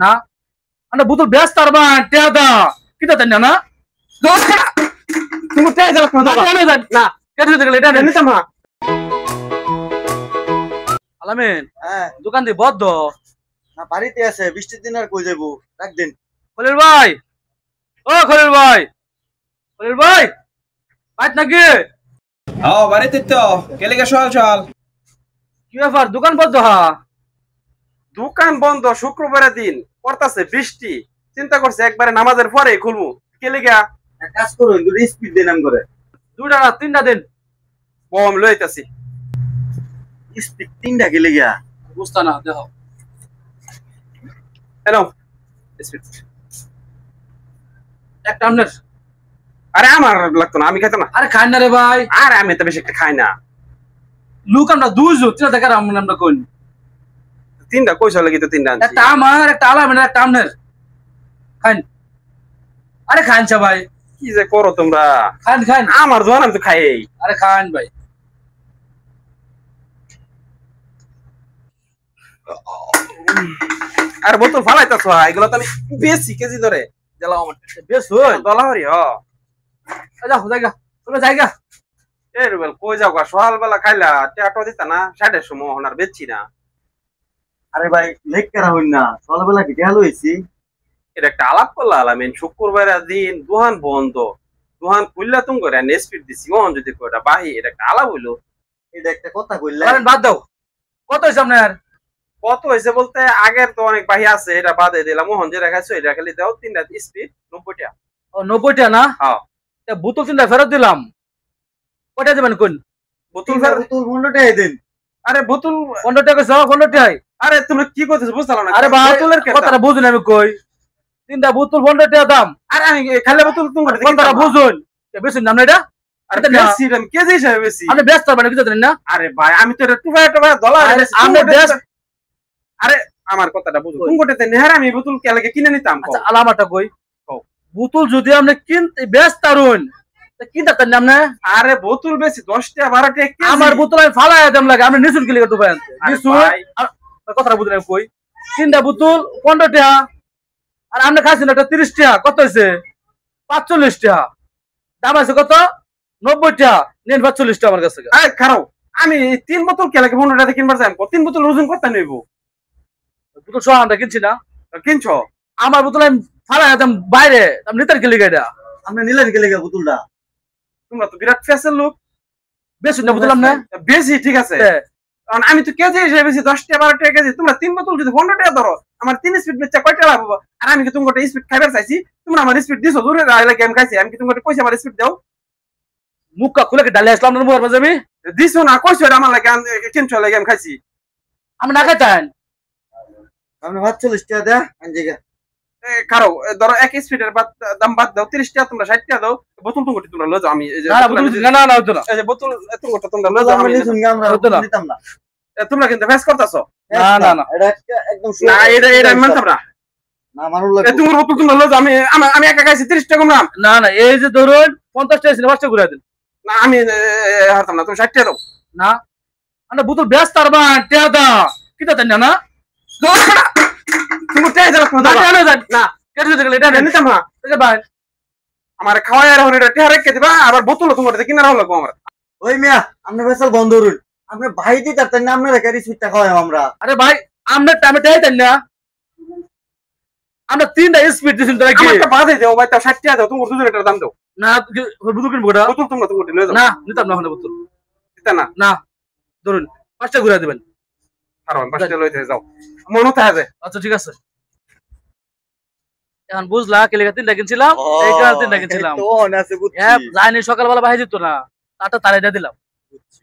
না আমরা বোতল ব্যস্ত আর বা টেদা কিটা তাই না তুমি তে যাও না কেটে দিতে গেলে এটা নিতাম না। আলামিন হ্যাঁ দোকান দিয়ে বদ্ধ না বাড়িতে আছে, বৃষ্টির দিন আর কই যাবো, রাখ দিন। খলিল ভাই ও খলিল ভাই খলিল ভাই বাইত নাকি বাড়িতে তো কেলিকে সকাল সকাল কি ব্যাপার দোকান বদ্ধ হা দোকান বন্ধ, শুক্রবারের দিন পড়তাছে বৃষ্টি, চিন্তা করছে একবারে নামাজের পরে খুলবো। কে লিগা? এক কাজ করুন, দুটো স্পিড দিন নাম করে। দুইটা না তিনটা দিন বম লইতাছি। স্পিড তিনটা গেলে গিয়া বুঝতা না দেখো হ্যালো, একটা আমনের আরে আমার লাগতো না, আমি খাইতাম না। আরে খাই না রে ভাই আরে আমি তো বেশি একটা খাই না। লুক আমরা দুইজন তিনটা দেখার আমরা কই তিনটা কইসা লাগি তো তিনটা আনছি। একটা আমার একটা আলামিনের একটা আমনের খাইন আরে খাইন ভাই কি যে করো তোমরা? খাইন খাইন আমার জোয়ান আমি তো খাই। আরে খাইন ভাই আর বোতল ফালাইতাছ, এগুলো তো আমি বেশি কেজি ধরে জ্বালাও আমার বেশ হই দলা হরি। যাও জায়গা তুমি জায়গা এ রুবেল কই যাও গা? সকালবেলা খাইলা টেটো দিতা না, 60-এর সময় ওনার বেচছি না। আরে ভাই লেক করা হইন না, সকালবেলা কি গেল হইছি। এটা একটা আলাপ করলা আলামিন, শুক্রবারের দিন দোকান বন্ধ, দোকান খুললা তুমি করে স্পিড দিছি মন যদি কয়টা বাহি, এটা একটা আলাপ হইলো। এটা একটা কথা কইলে আরে বাদ দাও কত হইছে আপনার কত হয়েছে বলতে আগের তো অনেক বাহি আছে, এটা বাদে দিলাম। মোহন যে রেখাইছো এটা খালি দাও, তিনটা স্পিড 90 টাকা। ও 90 টাকা না হ্যাঁ বোতল তিনটা ফেরত দিলাম কয়টা দেবেন কোন বোতল তিনটা বোতল 15 টাকা দিন। আরে বোতল 15 টাকা সহ 15 টাকায় আরে তুমি কি করতেছো বুঝতে না? আরে ভাই বোতলের কথাটা বুঝুন আমি কই তিনটা বোতল 15 টাকা দাম আরে আমি খালি বোতল তুমি কথাটা বুঝুন বেশি নাম না এটা আরে বেশি আমি কেজি হিসাবে বেশি। আপনি ব্যস্ত মানে কিছু জানেন না আরে ভাই আমি তো এটা টুফা ডলার আমি ব্যস্ত আরে আমার কথাটা বুঝো, তুমি গোটাতে নেহার আমি বোতল কে লাগে কিনে নিতাম। আচ্ছা আলামাটা কই কও। বোতল যদি আপনি কিনতে ব্যস্ত আরুন তা কিনতে পারেন আপনি আরে বোতল বেশি 10 টাকা 12 টাকা কেজি। আমার বোতল আমি ফালায় দাম লাগে আপনি নিছুন কি লাগে টুপাই আনতে আরে নিছুন ভাই, কথাটা বুঝলেন আমি কই তিনটা বোতল 15 টাকা আর আপনি খাচ্ছেন একটা 30 টাকা কত হয়েছে 45 টাকা দাম আছে কত 90 টাকা নেন 45 টাকা আমার কাছে আরে খারাপ, আমি 3 বোতল কে লাগে 15 টাকা কিনবার চাই। 3 বোতল ওজন কত নেব? বোতল সহ আমরা কিনছি না কিনছো? আমার বোতল আমি ফালায় দাম বাইরে আমি নিতার কি লিগে এটা আপনি নিলেন গেলে গিয়া বোতলটা। তোমরা তো বিরাট ফ্যাশন লোক। বেশি না বোতল আপনি বেশি ঠিক আছে, কারণ আমি তো কেজি হিসেবে বেশি 10 টাকা 12 টাকা কেজি। তোমরা 3 বোতল যদি 15 টাকা ধরো, আমার 3 স্পিড বেচা কয় টাকা লাভ হবে? আর আমি কি তুমি গোটা স্পিড খাইবার চাইছি? তোমরা আমার স্পিড দিছো দূরে রাইলা গেম খাইছি, আমি কি তুমি গোটা কইছি আমার স্পিড দাও? মুখটা খুলে কি ডালে আসলাম না মুখের মাঝে আমি দিছো না, কইছো এটা আমার লাগে কিনছো লাগে গেম খাইছি। আমি না খাইতেন আপনি 45 টাকা দেয়া আনজিগা। কারো ধরো এক স্পিডের দাম বাদ দাও, 30 টাকা তোমরা 60 টাকা দাও। বোতল তুমি তোমরা লয়ে যাও, আমি এই যে না বোতল না না হতো না এই যে বোতল এত গোটা তোমরা লয়ে যাও, আমরা আমি নিছুন আমরা হতো না। নিতাম না। তোমরা কিন্তু ফেস করতেছো। না না না এটা একদম না এটা আমি মানতাম না। না মানুষ লাগে। তোমার বোতল তোমরা লয়ে যাও, আমি একা খাইছি 30 টাকা নাম। না না এই যে ধরুন 50 টাকা ছিল 5 টাকা ঘুরে দেন না আমি হারতাম না, তুমি 60 টাকা দাও। না আমরা বোতল ব্যস্ত আর বা টেদা কিটা তাই না তুমি তে যাও না না কেটে দিতে গেলে এটা নিতাম না। ভাই আমার খাওয়াই আর হরে টেহা রেখে দিবা, আবার বোতল তোমার কিনার হলো আমার। ওই মিয়া আপনি ভেসাল বন্ধ করুন। আপনি ভাই দিতে পারতেন না, আপনারা গাড়ি সুইটটা খাওয়াই আমরা। আরে ভাই আমরা টাইমে টাই তাই না আমরা তিনটা স্পিড দিছেন তোরা কি আমারটা বাদে দাও ভাই, তাও 60 টাকা দাও, তুমি দুজন এটার দাম দাও। না বোতল কিনবো এটা বোতল তোমরা তুমি লয়ে যাও। না নিতাম না বোতল দিতা না? না ধরুন 5 টাকা ঘুরে দিবেন কারণ 5 টাকা লইতে যাও, মনে তো আছে। আচ্ছা ঠিক আছে এখন বুঝলা কে লেগে তিনটা কিনছিলাম এই কারণে তিনটা কিনছিলাম তো অন আছে বুঝছি। হ্যাঁ জানি সকালবেলা বাইরে যেত না তাটা তারাই দিলাম বুঝছি।